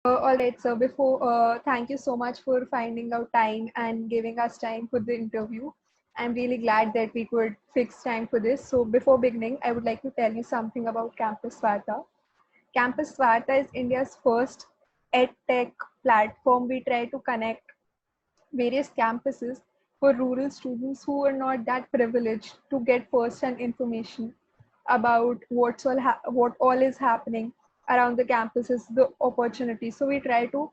All right, so thank you so much for finding out time and giving us time for the interview. I'm really glad that we could fix time for this. So, before beginning, I would like to tell you something about Campus Varta. Campus Varta is India's first EdTech platform. We try to connect various campuses for rural students who are not that privileged to get first-hand information about what all is happening around the campuses, the opportunities. So we try to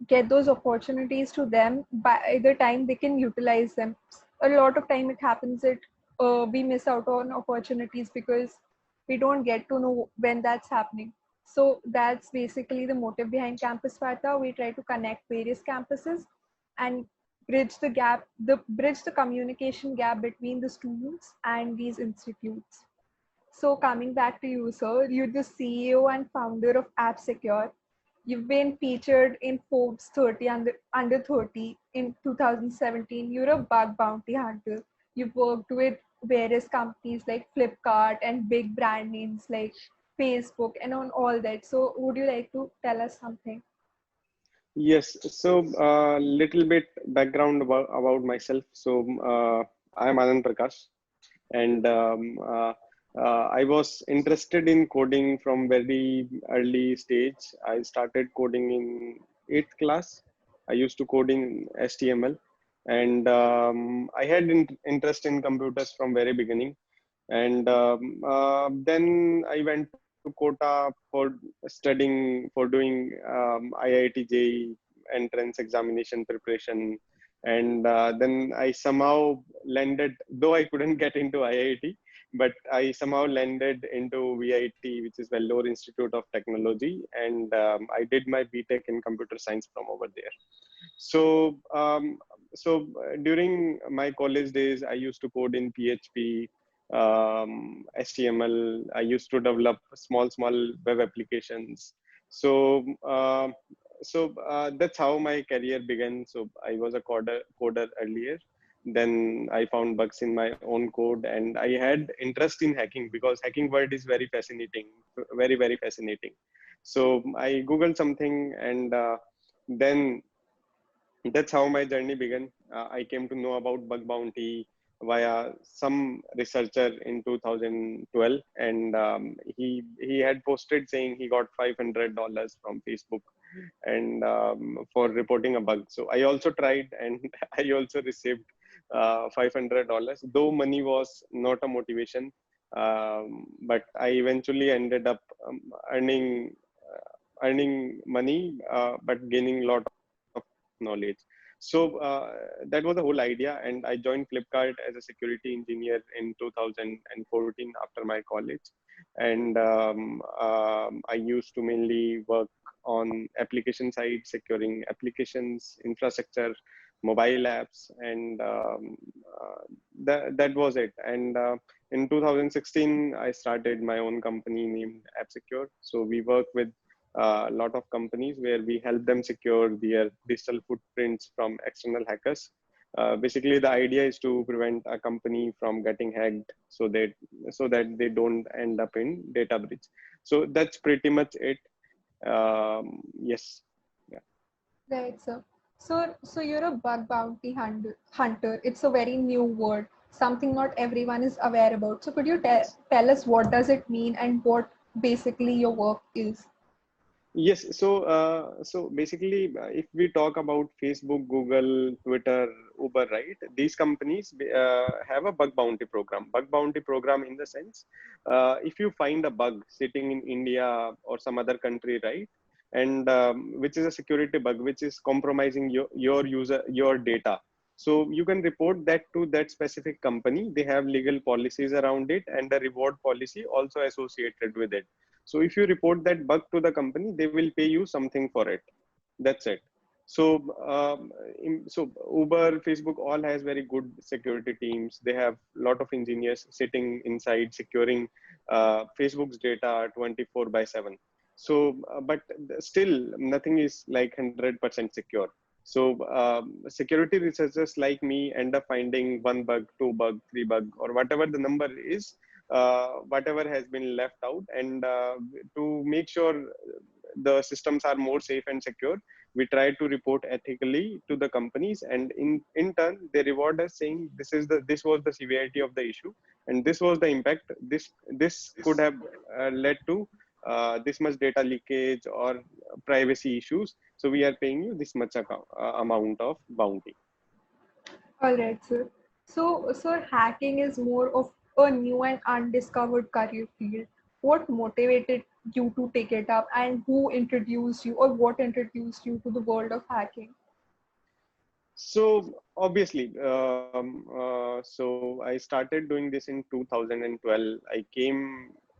get those opportunities to them by the time they can utilize them. A lot of time it happens that we miss out on opportunities because we don't get to know when that's happening. So that's basically the motive behind Campus Varta. We try to connect various campuses and bridge the communication gap between the students and these institutes. So coming back to you, sir, you're the CEO and founder of AppSecure. You've been featured in Forbes 30 under 30 in 2017. You're a bug bounty hunter. You've worked with various companies like Flipkart and big brand names like Facebook and on all that. So would you like to tell us something? Yes, so little bit background about myself. I am Anand Prakash, and I was interested in coding from very early stage. I started coding in eighth class. I used to code in HTML, and I had interest in computers from very beginning. And then I went to Kota for studying for doing IIT JEE entrance examination preparation, and then I somehow landed, though I couldn't get into IIT, but I somehow landed into VIT, which is Vellore Institute of Technology, and I did my BTech in computer science from over there. So, during my college days, I used to code in PHP, HTML. I used to develop small web applications. So, that's how my career began. So I was a coder earlier. Then I found bugs in my own code, and I had interest in hacking because hacking world is very fascinating, very fascinating. So I googled something, and then that's how my journey began. I came to know about bug bounty via some researcher in 2012, and he had posted saying he got $500 from Facebook, and for reporting a bug. So I also tried, and I also received $500. Though money was not a motivation, but I eventually ended up earning earning money, but gaining a lot of knowledge. So that was the whole idea, and I joined Flipkart as a security engineer in 2014 after my college, and I used to mainly work on application side, securing applications, infrastructure, mobile apps, and that was it. And in 2016, I started my own company named AppSecure. So we work with a lot of companies where we help them secure their digital footprints from external hackers. Basically, the idea is to prevent a company from getting hacked, so that they don't end up in data breach. So that's pretty much it. Yes. Yeah. Right, sir. So you're a bug bounty hunter. It's a very new word, something not everyone is aware about. So could you tell us what does it mean and what basically your work is? Yes, so basically, if we talk about Facebook, Google, Twitter, Uber, right? These companies have a bug bounty program. Bug bounty program in the sense, if you find a bug sitting in India or some other country, right? And which is a security bug, which is compromising your data. So you can report that to that specific company. They have legal policies around it and a reward policy also associated with it. So if you report that bug to the company, they will pay you something for it. That's it. So, so Uber, Facebook, all has very good security teams. They have a lot of engineers sitting inside securing Facebook's data 24 by 7. So, but still, nothing is like 100% secure. So, security researchers like me end up finding one bug, two bug, three bug, or whatever the number is, whatever has been left out, and to make sure the systems are more safe and secure, we try to report ethically to the companies, and in turn they reward us saying this was the severity of the issue, and this was the impact. This could have led to this much data leakage or privacy issues. So we are paying you this much amount of bounty. All right, sir. So hacking is more of a new and undiscovered career field. What motivated you to take it up, and who introduced you, or what introduced you to the world of hacking? So obviously, so I started doing this in 2012.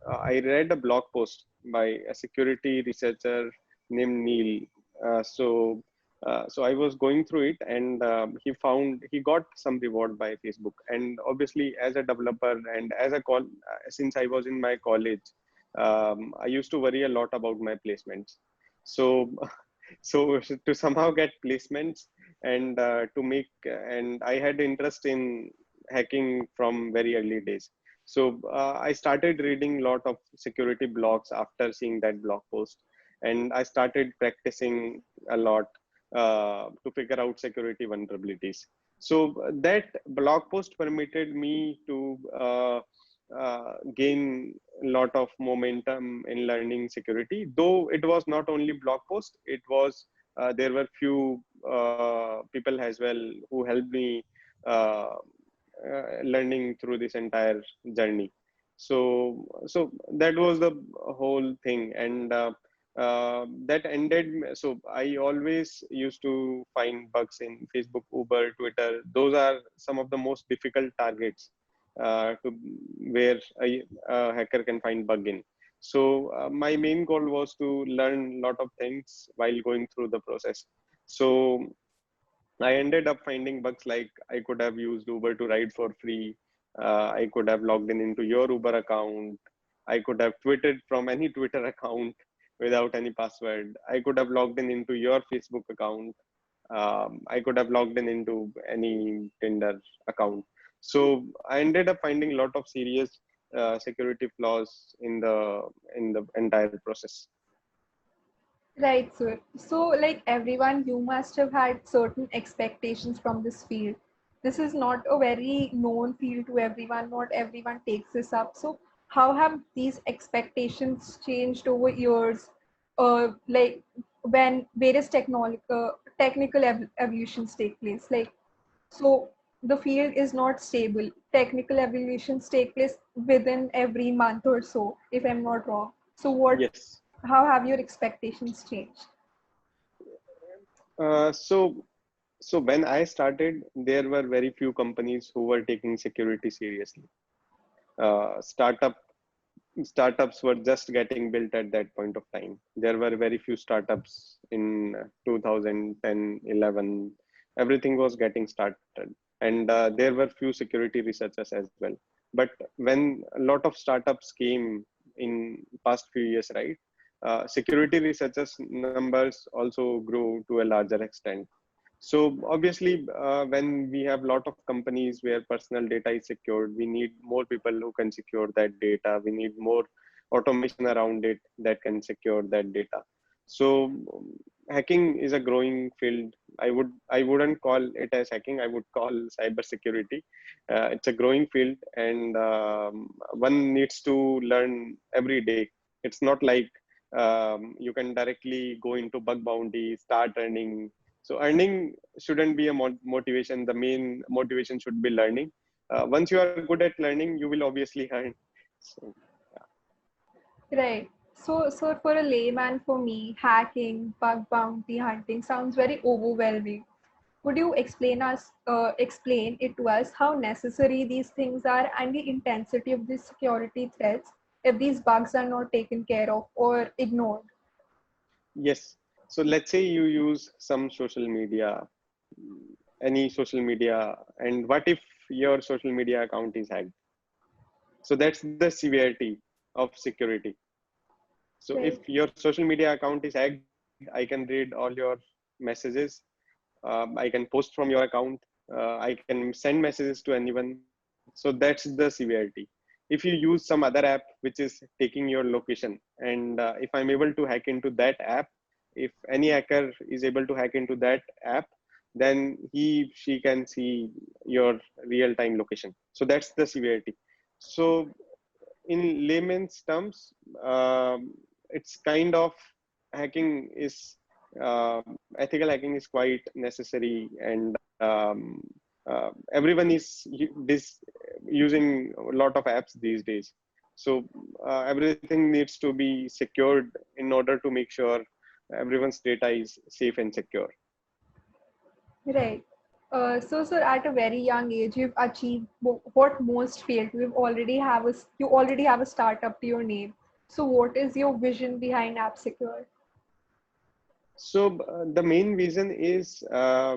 I read a blog post by a security researcher named Neil. So I was going through it, and he got some reward by Facebook. And obviously, as a developer and since I was in my college, I used to worry a lot about my placements. So so to somehow get placements and and I had interest in hacking from very early days. So I started reading a lot of security blogs after seeing that blog post, and I started practicing a lot to figure out security vulnerabilities. So that blog post permitted me to gain a lot of momentum in learning security. Though it was not only blog post, it was there were few people as well who helped me uh, learning through this entire journey. So that was the whole thing, and that ended. So I always used to find bugs in Facebook, Uber, Twitter. Those are some of the most difficult targets to where a hacker can find bug in. So my main goal was to learn a lot of things while going through the process. So I ended up finding bugs like I could have used Uber to ride for free. I could have logged in into your Uber account. I could have tweeted from any Twitter account without any password. I could have logged in into your Facebook account. I could have logged in into any Tinder account. So I ended up finding a lot of serious security flaws in the entire process. Right, sir. So, like everyone, you must have had certain expectations from this field. This is not a very known field to everyone. Not everyone takes this up. So, how have these expectations changed over years? Like when various technical evolutions take place. Like, so the field is not stable. Technical evolutions take place within every month or so, if I'm not wrong. So, Yes. how have your expectations changed? So when I started, there were very few companies who were taking security seriously. Uh, startup Startups were just getting built at that point of time. There were very few startups in 2010, 11. Everything was getting started, and there were few security researchers as well. But when a lot of startups came in past few years, right? Security researchers numbers also grew to a larger extent. So obviously, when we have a lot of companies where personal data is secured, we need more people who can secure that data. We need more automation around it that can secure that data. So hacking is a growing field. I wouldn't call it as hacking. I would call cybersecurity. It's a growing field, and one needs to learn every day. It's not like you can directly go into bug bounty, start earning. So earning shouldn't be a motivation. The main motivation should be learning. Once you are good at learning, you will obviously earn. So Right. So for a layman, for me, hacking, bug bounty hunting sounds very overwhelming. Could you explain it to us how necessary these things are and the intensity of these security threats if these bugs are not taken care of or ignored? yes. So let's say you use some social media, any social media, and what if your social media account is hacked? So that's the severity of security. So if Right. your social media account is hacked, I can read all your messages. I can post from your account. I can send messages to anyone. So that's the severity. if you use some other app which is taking your location, and if I'm able to hack into that app, if any hacker is able to hack into that app, then she can see your real time location. So that's the severity. So in layman's terms, it's kind of hacking is ethical hacking is quite necessary, and everyone is using a lot of apps these days. So everything needs to be secured in order to make sure everyone's data is safe and secure. Right. So, sir, at a very young age, you've achieved what most failed. You already have a startup to your name. So, what is your vision behind AppSecure? So the main reason is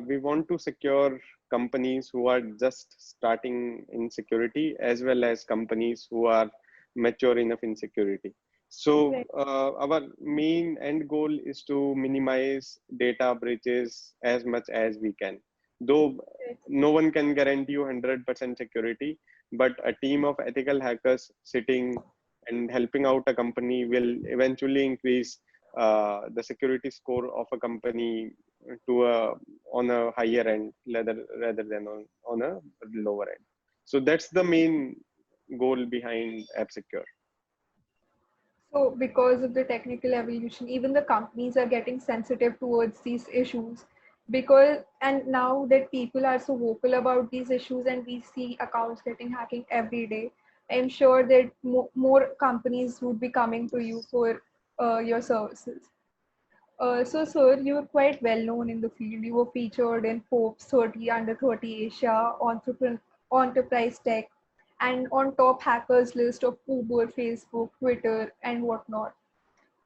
we want to secure companies who are just starting in security, as well as companies who are mature enough in security. So Right. our main end goal is to minimize data breaches as much as we can. Though Right. no one can guarantee you 100% security, but a team of ethical hackers sitting and helping out a company will eventually increase the security score of a company to a on a higher end rather than on a lower end. So that's the main goal behind AppSecure. So, because of the technical evolution, even the companies are getting sensitive towards these issues. And now that people are so vocal about these issues and we see accounts getting hacking every day, I'm sure that more companies would be coming to you for your services. So, sir, you were quite well known in the field. You were featured in Forbes 30 Under 30 Asia, Enterprise Tech, and on top hackers list of Uber, Facebook, Twitter, and whatnot.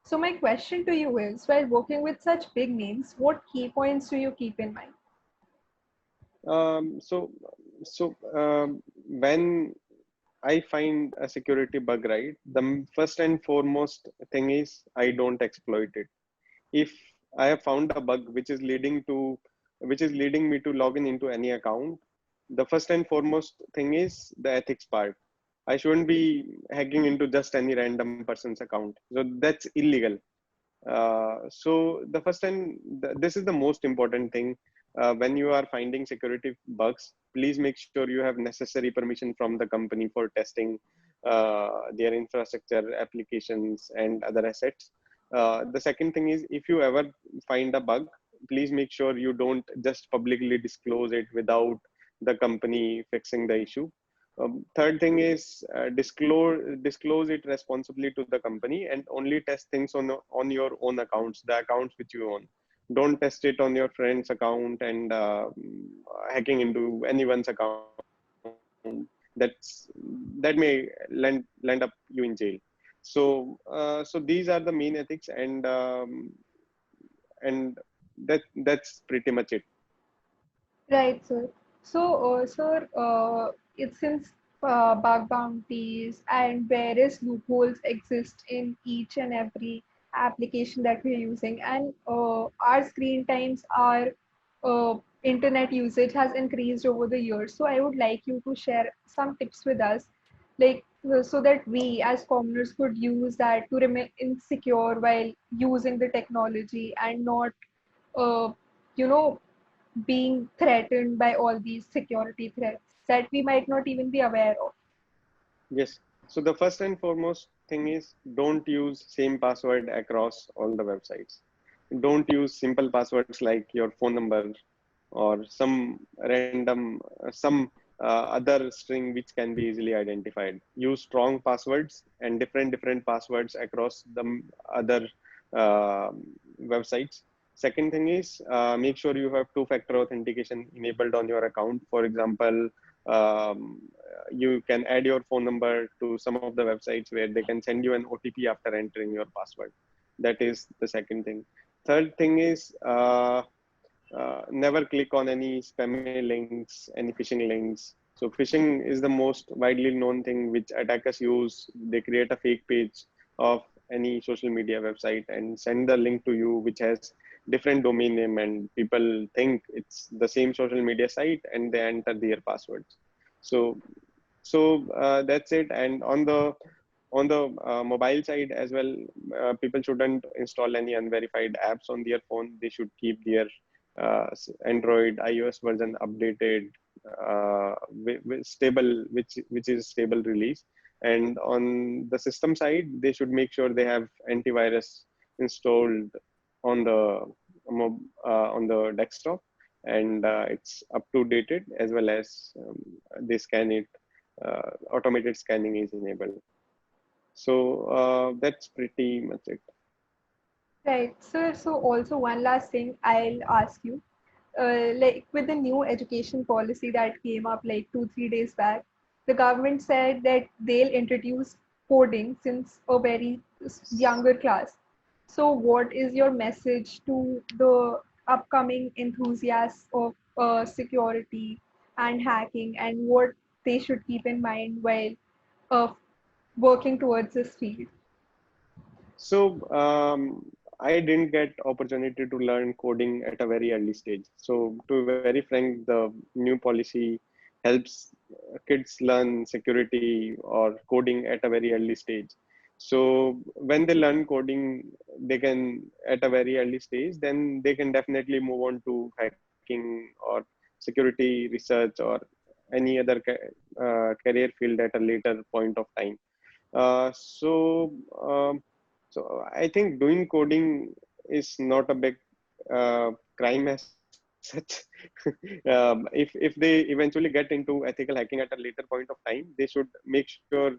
So, my question to you is, while working with such big names, what key points do you keep in mind? Um, so when I find a security bug, right, the first and foremost thing is I don't exploit it. If I have found a bug which is leading me to log in into any account, the first and foremost thing is the ethics part. I shouldn't be hacking into just any random person's account. So that's illegal. So the first and this is the most important thing. When you are finding security bugs, please make sure you have necessary permission from the company for testing their infrastructure, applications, and other assets. The second thing is, if you ever find a bug, please make sure you don't just publicly disclose it without the company fixing the issue. Third thing is disclose it responsibly to the company, and only test things on your own accounts, the accounts which you own. Don't test it on your friend's account and hacking into anyone's account. That may land up you in jail. So so these are the main ethics, and that's pretty much it. Right, sir. So, sir, it since bug bounties and various loopholes exist in each and every application that we're using, and our screen times, our internet usage has increased over the years. So, I would like you to share some tips with us, like so that we as commoners could use that to remain insecure while using the technology and not, uh, you know, being threatened by all these security threats that we might not even be aware of. Yes. So the first and foremost thing is don't use same password across all the websites. Don't use simple passwords like your phone number or some random, other string which can be easily identified. Use strong passwords and different passwords across the other uh, websites. Second thing is make sure you have two-factor authentication enabled on your account. For example, you can add your phone number to some of the websites where they can send you an OTP after entering your password. That is the second thing. Third thing is never click on any spammy links, any phishing links. So phishing is the most widely known thing which attackers use. They create a fake page of any social media website and send the link to you, which has different domain name, and people think it's the same social media site and they enter their passwords. So So that's it. And on the mobile side as well, people shouldn't install any unverified apps on their phone. They should keep their Android, iOS version updated, with stable, which is stable release. And on the system side, they should make sure they have antivirus installed on the on the desktop, and it's up to dated, as well as they scan it. Automated scanning is enabled. So that's pretty much it. Right, sir. So also one last thing I'll ask you, like with the new education policy that came up like 2 3 days back, the government said that they'll introduce coding since a very younger class. So what is your message to the upcoming enthusiasts of security and hacking, and what they should keep in mind while uh, working towards this field? So I didn't get opportunity to learn coding at a very early stage. So to be very frank, the new policy helps kids learn security or coding at a very early stage. So when they learn coding, they can at a very early stage, then they can definitely move on to hacking or security research or any other career field at a later point of time. Uh, so, um, so I think doing coding is not a big crime as such. If they eventually get into ethical hacking at a later point of time, they should make sure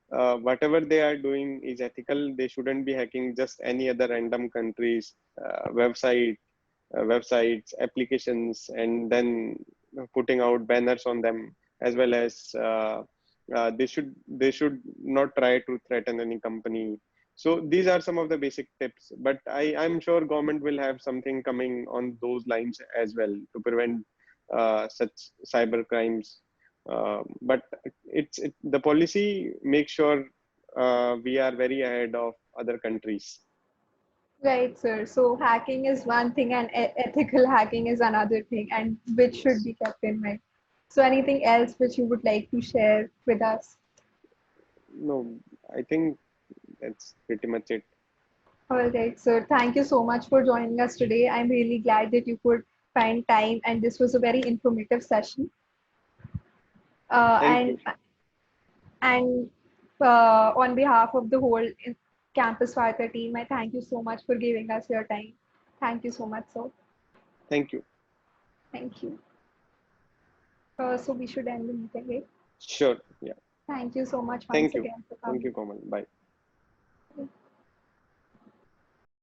whatever they are doing is ethical. They shouldn't be hacking just any other random countries websites, applications, and then putting out banners on them, as well as they should not try to threaten any company. So these are some of the basic tips, but I'm sure government will have something coming on those lines as well to prevent such cyber crimes. But the policy makes sure we are very ahead of other countries. Right, sir. So hacking is one thing and ethical hacking is another thing, and which should Yes. be kept in mind. So anything else which you would like to share with us? No, I think that's pretty much it. All right, sir. Thank you so much for joining us today. I'm really glad that you could find time, and this was a very informative session. Uh, Thank you. and and on behalf of the whole Campus Varta team, I thank you so much for giving us your time. Thank you so much, sir. Thank you. Thank you. So we should end the meeting, right? Sure. Yeah. Thank you so much once Thank you. again for Thank coming. you, Komal. Bye.